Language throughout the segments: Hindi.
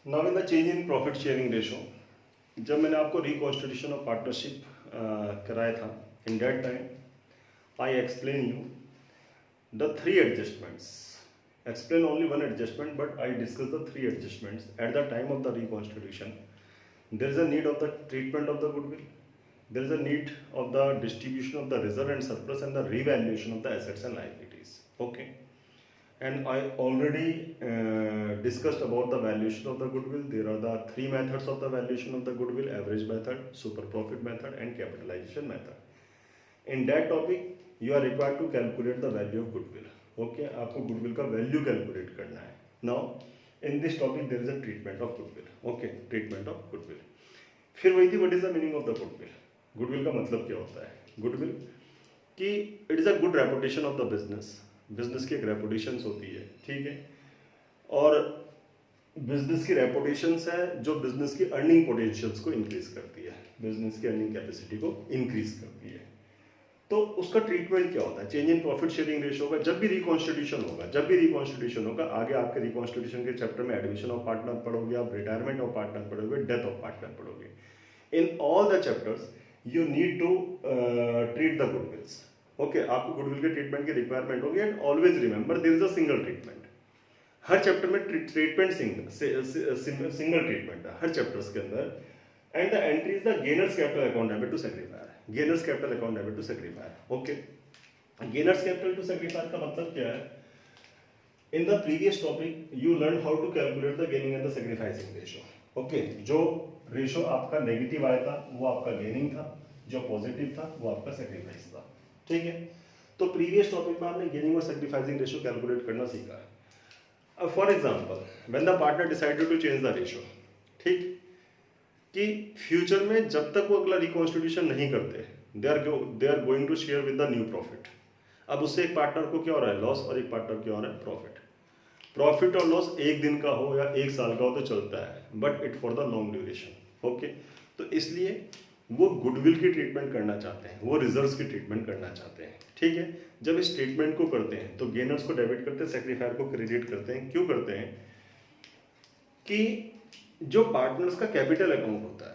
Now in the change in profit sharing ratio, जब मैंने आपको रिकॉन्स्टिट्यूशन ऑफ पार्टनरशिप कराया था, in that time I explain you the three adjustments. Explain only one adjustment, but I discuss the three adjustments at the time of the reconstitution. There is a need of the treatment of the goodwill. There is a need of the distribution of the reserve and surplus and the revaluation of the assets and liabilities. Okay. And I already discussed about the valuation of the goodwill. There are the three methods of the valuation of the goodwill: average method, super profit method, and capitalization method. In that topic, you are required to calculate the value of goodwill. Okay आपको गुडविल का वैल्यू कैलकुलेट करना है. Now in this topic there is a treatment of goodwill. Okay, treatment of goodwill. फिर वही थी, what is the meaning of the goodwill. Goodwill का मतलब क्या होता है? गुडविल कि it is a good reputation of the business. Business की एक रेपुटेशंस होती है, ठीक है, और बिजनेस की रेपुटेशंस है जो बिजनेस की अर्निंग पोटेंशियल्स को इंक्रीज करती है, बिजनेस की अर्निंग कैपेसिटी को इंक्रीज करती है. तो उसका ट्रीटमेंट क्या होता है? Change in profit sharing ratio होगा जब भी रिकॉन्स्टिट्यूशन होगा. आगे आपके रिकॉन्स्टिट्यूशन के चैप्टर में एडमिशन ऑफ पार्टनर पढ़ोगे, आप रिटायरमेंट ऑफ पार्टनर पढ़ोगे, डेथ ऑफ पार्टनर पढ़ोगे. In all the chapters you need to treat the goodwills. Okay, आपको गुडविल के ट्रीटमेंट की रिक्वायरमेंट होगी. And always remember there is a single treatment. हर चैप्टर में ट्रीटमेंट सिंगल ट्रीटमेंट है हर चैप्टर्स के अंदर. And the entry is the gainers capital account debit to sacrificer. Gainers capital account debit to sacrificer. Okay, gainers capital to सेक्रीफायर का मतलब क्या है? In the previous topic you learn how to calculate the gaining and the sacrificing ratio. Okay, जो रेशो आपका नेगेटिव आया था वो आपका गेनिंग था, जो पॉजिटिव था वो आपका सेक्रीफाइस था. ठीक है, तो प्रीवियस टॉपिक में आपने गेनिंग और सेक्रीफाइसिंग रेशो कैलकुलेट करना सीखा है. अब for example, when the partner decided to change the ratio, ठीक, कि फ्यूचर में जब तक वो अगला रिकॉन्स्टिट्यूशन नहीं करते, they are going to share with the new profit. अब उससे एक पार्टनर को क्या हो रहा है? लॉस, और एक पार्टनर क्या हो रहा है? प्रॉफिट. प्रॉफिट और लॉस एक दिन का हो या एक साल का हो तो चलता है, but it for the long duration. Okay, तो इसलिए वो गुडविल की ट्रीटमेंट करना चाहते हैं, वो रिजर्व्स की ट्रीटमेंट करना चाहते हैं. ठीक है, जब इस ट्रीटमेंट को करते हैं तो गेनर्स को डेबिट करते हैं, सेक्रीफायर को क्रेडिट करते हैं. क्यों करते हैं? कि जो पार्टनर्स का कैपिटल अकाउंट होता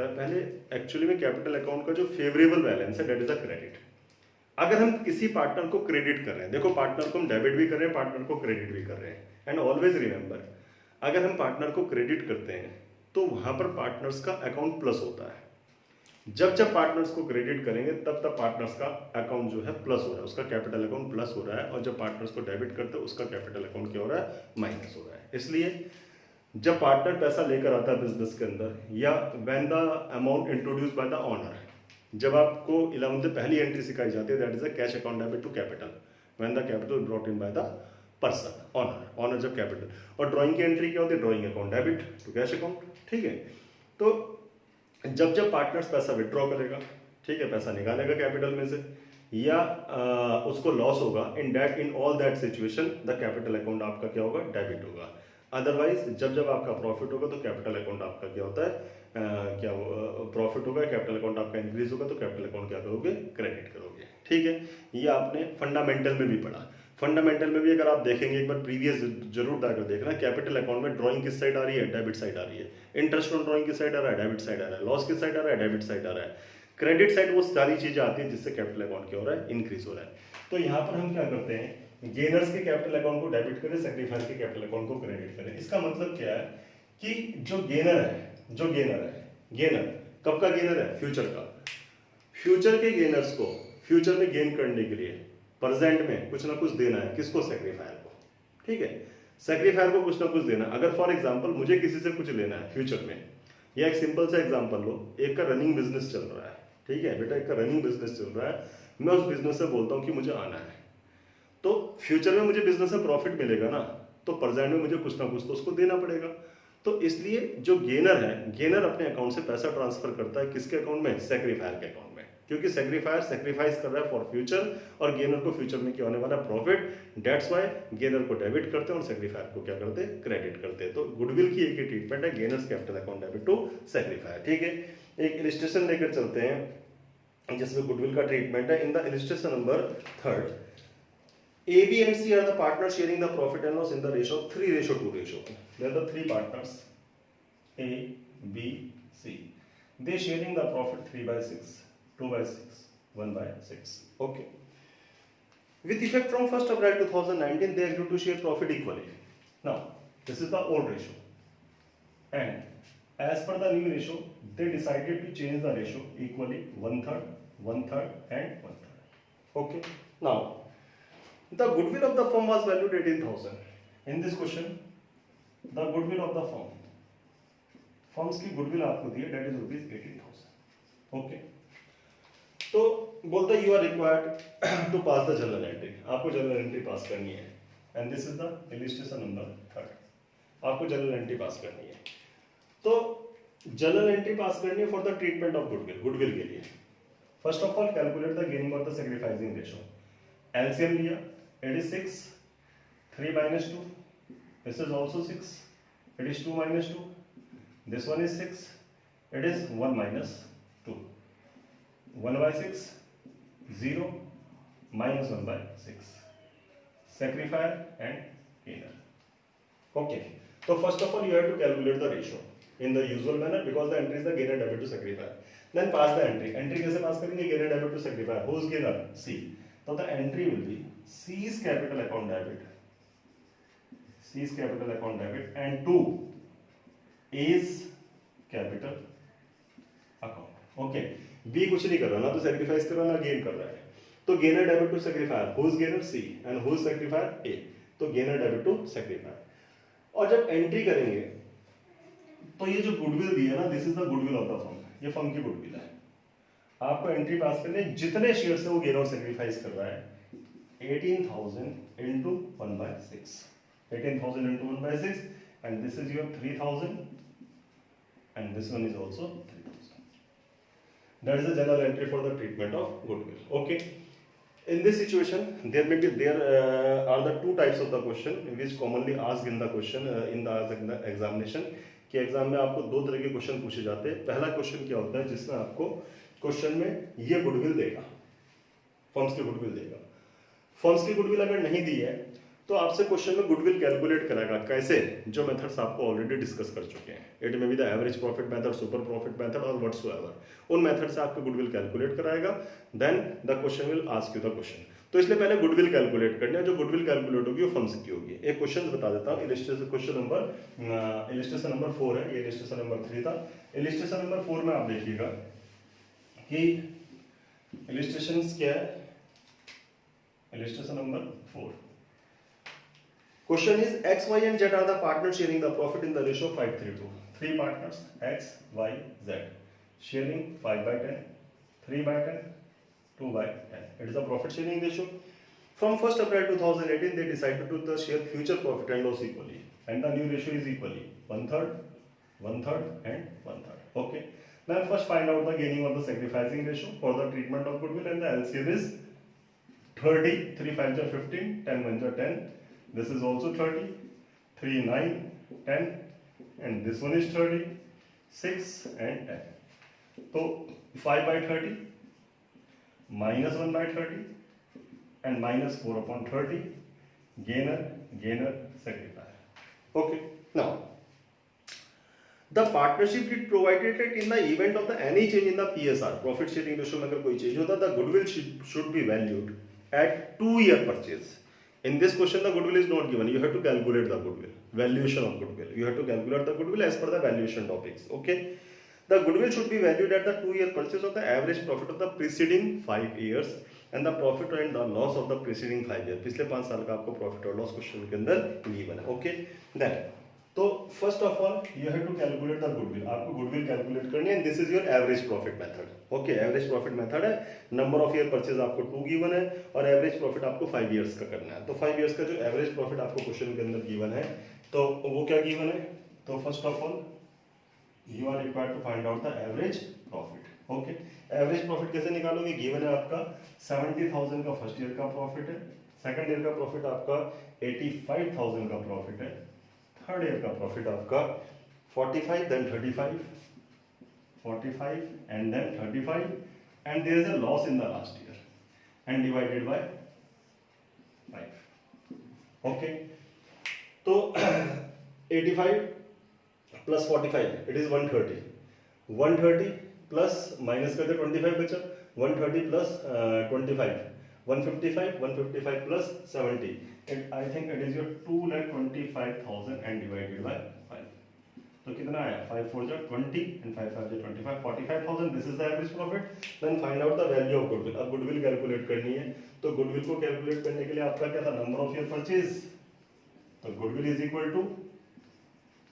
है, पहले एक्चुअली में कैपिटल अकाउंट का जो फेवरेबल बैलेंस है दैट इज अ क्रेडिट. अगर हम किसी पार्टनर को क्रेडिट कर रहे हैं, देखो पार्टनर को हम डेबिट भी कर रहे हैं, पार्टनर को क्रेडिट भी कर रहे हैं. एंड ऑलवेज रिमेंबर, अगर हम पार्टनर को क्रेडिट करते हैं तो वहां पर पार्टनर्स का अकाउंट प्लस होता है. जब पार्टनर्स को क्रेडिट करेंगे तब पार्टनर्स का अकाउंट जो है प्लस हो रहा है, उसका कैपिटल अकाउंट प्लस हो रहा है. और जब पार्टनर्स को डेबिट करते हैं उसका कैपिटल अकाउंट क्या हो रहा है? माइनस हो रहा है. इसलिए जब पार्टनर पैसा लेकर आता है बिजनेस के अंदर, या when the amount introduce by the owner, जब आपको 11th पहली एंट्री सिखाई जाती है that is a cash account debit to capital, when the capital brought in by the person owner जब कैपिटल. और ड्राइंग की एंट्री क्या होती है? Drawing account debit to cash account. ठीक है, तो जब पार्टनर्स पैसा विड्रॉ करेगा, ठीक है, पैसा निकालेगा कैपिटल में से, या उसको लॉस होगा, in all that situation the capital account आपका क्या होगा? डेबिट होगा. अदरवाइज जब आपका प्रॉफिट होगा तो कैपिटल अकाउंट आपका क्या होता है? क्या प्रॉफिट होगा, कैपिटल अकाउंट आपका इंक्रीज होगा तो कैपिटल अकाउंट क्या करोगे? क्रेडिट करोगे. ठीक है, ये आपने फंडामेंटल में भी पढ़ा. फंडामेंटल में भी अगर आप देखेंगे एक बार प्रीवियस जरूर जाकर देखना, कैपिटल अकाउंट में ड्राइंग किस साइड आ रही है? डेबिट साइड आ रही है. इंटरेस्ट ऑन ड्राइंग किस साइड आ रहा है? डेबिट साइड आ रहा है. लॉस किस साइड आ रहा है? डेबिट साइड आ रहा है. क्रेडिट साइड वो सारी चीजें आती है जिससे कैपिटल अकाउंट क्या हो रहा है? इंक्रीज हो रहा है. तो यहाँ पर हम क्या करते हैं? गेनर्स के कैपिटल अकाउंट को डेबिट करें, सेक्रीफायर के कैपिटल अकाउंट को क्रेडिट करें. इसका मतलब क्या है? कि जो गेनर है, गेनर कब का गेनर है? फ्यूचर का. फ्यूचर के गेनर्स को फ्यूचर में गेन करने के लिए प्रेजेंट में कुछ ना कुछ देना है. किसको? सेक्रीफायर को. ठीक है, सेक्रीफायर को कुछ ना कुछ देना. अगर फॉर एग्जांपल मुझे किसी से कुछ लेना है फ्यूचर में, या एक सिंपल सा एग्जांपल लो, एक का रनिंग बिजनेस चल रहा है. ठीक है बेटा, एक का रनिंग बिजनेस चल रहा है, मैं उस बिजनेस से बोलता हूं कि मुझे आना है, तो फ्यूचर में मुझे बिजनेस में प्रॉफिट मिलेगा ना, तो प्रेजेंट में मुझे कुछ ना कुछ तो उसको देना पड़ेगा. तो इसलिए जो गेनर है, गेनर अपने अकाउंट से पैसा ट्रांसफर करता है किसके अकाउंट में? सेक्रीफायर के अकाउंट में. क्योंकि सेक्रीफायर सेक्रीफाइस कर रहा है फॉर फ्यूचर, और गेनर को फ्यूचर में क्या होने वाला? प्रॉफिट. डेट्स वाई गेनर को डेबिट करते हैं और सेक्रीफायर को क्या करते हैं? क्रेडिट करते हैं. तो गुडविल की एक ही ट्रीटमेंट है, gainers capital account debit to sacrificer. ठीक है, एक इलस्ट्रेशन लेकर चलते हैं जिसमें गुडविल का ट्रीटमेंट है. In the illustration number 3, A, B and C are the partners sharing the profit and loss in the ratio of 3:2 ratio. They are the three partners, A, B, C. They sharing the profit 3/6, 2/6, 1/6. Okay. With effect from 1st April 2019, they agreed to share profit equally. Now, this is the old ratio. And as per the new ratio, they decided to change the ratio equally 1/3, 1/3 and 1/3. Okay. Now, the goodwill of the firm was valued 18,000. In this question, the goodwill of the firm, firms की गुडविल आपको दी है, डेट इज रुपीज 18,000. ओके, तो बोलता है you are required to pass the journal entry. आपको जर्नल एंट्री पास करनी है, and this is the illustration number 3. आपको जर्नल एंट्री पास करनी है. तो जर्नल एंट्री पास करनी है for the treatment of goodwill. Goodwill के लिए first of all calculate the gaining और द सैक्रिफाइसिंग रेशियो. एलसीएम लिया, it is 6, 3 minus 2, this is also 6, it is 2 minus 2, this one is 6, it is 1 minus 2, 1/6, 0 minus 1/6, sacrifier and gainer. Okay, so first of all you have to calculate the ratio in the usual manner because the entry is the gainer debit to sacrifier. Then pass the entry. Entry कैसे पास करेंगे? gainer debit to sacrifier. Who is gainer? C. So the entry will be C's capital account debit, C's capital account debit, and to A's capital account. Okay. B कुछ नहीं कर रहा, ना तो sacrifice कर रहा ना gain कर रहा है. तो gainer debit to sacrifier. Who is gainer? C. And who is sacrifier? A. तो gainer debit to sacrifier. और जब एंट्री करेंगे तो ये जो गुडविल दी है ना, this is the goodwill of the firm. ये फर्म की गुडविल है. आपको एंट्री पास करने, जितने शेयर से वो गेन और सैक्रिफाइस कर रहा है, 18,000 into 1/6. 18,000 into 1/6, and this is your 3,000, and this one is also 3,000. That is the general entry for the treatment of goodwill. Okay. In this situation, there are the two types of the question which commonly asked in the question in the examination. कि एग्जाम में आपको दो तरह के क्वेश्चन पूछे जाते हैं. पहला क्वेश्चन क्या होता है जिसमें आपको क्वेश्चन में ये गुडविल देगा, फर्म्स की गुडविल देगा. फर्म्स की गुडविल अगर नहीं दी है तो आपसे क्वेश्चन में गुडविल कैलकुलेट कराएगा. कैसे? जो मेथड्स आपको ऑलरेडी डिस्कस कर चुके हैं. It may be the average profit method, super profit method और व्हाटसोएवर. उन मेथड से आपको गुडविल कैलकुलेट कराएगा. Then the question will ask you the question. तो इसलिए पहले गुडविल कैलकुलेट करना है. जो गुडविल कैलकुलेट होगी वो फर्म्स की होगी. एक क्वेश्चन बता देता हूँ. इलस्ट्रेशन नंबर 4 है, ये इलस्ट्रेशन नंबर 3 था. इलस्ट्रेशन नंबर 4 में आप देखिएगा कि इलस्ट्रेशंस क्या है. Illustration number 4, question is x, y and z are the partners sharing the profit in the ratio 5:3:2. Three partners x, y, z sharing 5/10, 3/10, 2/10. It is a profit sharing ratio. From 1st April 2018, they decided to share future profit and loss equally, and the new ratio is equally 1/3, 1/3 and 1/3. Okay. Now first find out the gaining or the sacrificing ratio for the treatment of goodwill, and the LCM is 30. 3 5 are 15, 10 1 are 10. This is also 30, 3 9 10, and this one is 30, 6 and 10. So 5/30 minus 1/30 and minus 4/30, gainer, gainer, sacrifier. Okay. Now the partnership did provided that in the event of the any change in the PSR, profit sharing ratio में अगर कोई चेंज होता, the goodwill should be valued at 2-year purchase. In this question, the goodwill is not given. You have to calculate the goodwill, valuation of goodwill. You have to calculate the goodwill as per the valuation topics. Okay. The goodwill should be valued at the 2-year purchase of the average profit of the preceding 5 years and the profit and the loss of the preceding 5 years. पिछले 5 साल का आपको profit और loss क्वेश्चन के अंदर given है. Okay. Then, तो first of all, you have to calculate the goodwill. आपको goodwill calculate करनी है. This is your average profit method. Okay. Average profit method है. Number of year purchase आपको 2 given है और average profit आपको 5 years का करना है. तो 5 years का जो average profit आपको क्वेश्चन के अंदर given है, तो वो क्या given है? तो first of all, you are required to find out the average profit. Okay. Average profit कैसे निकालोगे? given है आपका 70,000 का फर्स्ट ईयर का प्रॉफिट है, सेकंड ईयर का प्रॉफिट आपका 85,000 का प्रॉफिट है, थर्ड ईयर का प्रॉफिट आपका 45, then 35, 45 and then 35, and there is a loss in the last year and divided by 5. Okay, तो 85 plus 45 it is 130, 130 plus minus करके 25 बचा, 130 plus 25 155, 155 plus 70, I think it is your 2,25,000 and divided by 5, तो कितना आया 5 4 जा 20 एंड 5 5 जा 25, 45,000, this is the average profit. Then find out the value of goodwill. अब गुडविल कैलकुलेट करनी है, तो गुडविल को कैलकुलेट करने के लिए आपका क्या था, नंबर ऑफ ईयर परचेज, तो goodwill is equal to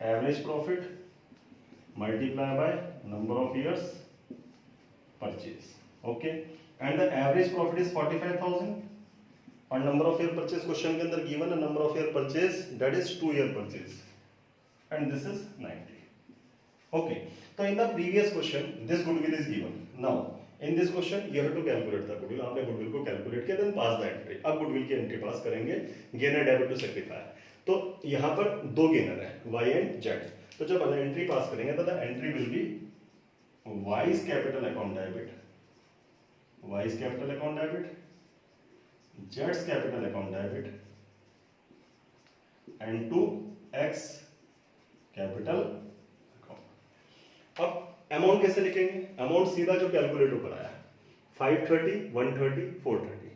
average profit multiply by number of years purchase, okay, and the average profit is 45,000 और number of year purchase question के अंदर given a number of year purchase that is 2 year purchase and this is 90, okay। तो in the previous question this goodwill is given, now in this question you have to calculate the goodwill, आपने goodwill को calculate किया then pass the entry। अब goodwill की entry pass करेंगे, gainer debit to sacrifice, तो यहाँ पर दो गेनर है y and z, तो जब एंट्री पास करेंगे तो the entry will be Y's capital account debit, Y's capital account debit, जेड्स capital account debit and to X capital account. अब अमाउंट कैसे लिखेंगे, अमाउंट सीधा जो कैलकुलेट ऊपर आया 530 130 430,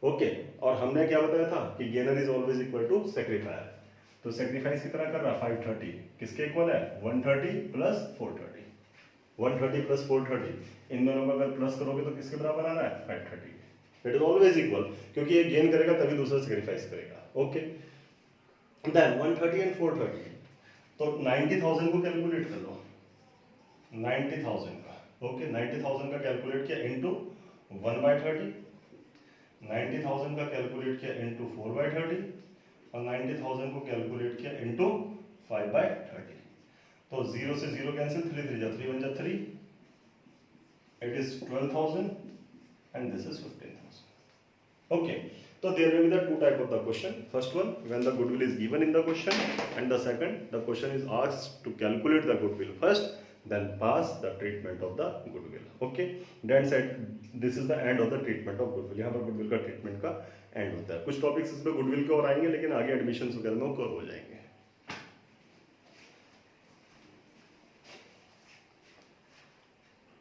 ओके, और हमने क्या बताया था कि gainer is always equal to sacrificer, तो सेक्रीफाइस कितना कर रहा है 530, किसके इक्वल है 130 प्लस 430, 130 प्लस 430, इन दोनों को अगर प्लस करोगे तो किसके बराबर आ रहा है 530, इट इज ऑलवेज इक्वल, क्योंकि ये गेन करेगा तभी दूसरा सेक्रीफाइस करेगा, ओके। देन 130 एंड 430, तो 90,000 को कैलकुलेट कर लो, 90,000 का, ओके, 90,000 का कैलकुलेट किया इनटू 1/30, 90,000 का कैलकुलेट किया इनटू 4/30 और 90,000 को कैलकुलेट किया इनटू 5/30, तो 0 से 0 कैंसिल, 3 3 जा 3 1 जा 3, it is 12,000 and this is 15,000, okay. तो there will be the two type of the question, first one when the goodwill is given in the question and the second the question is asked to calculate the goodwill first then pass the treatment of the goodwill, okay। then said this is the end of the treatment of goodwill, यहाँ पर goodwill का treatment का end होता है। कुछ टॉपिक्स इसमें goodwill के और आएंगे लेकिन आगे एडमिशन वगैरह में कवर हो जाएंगे।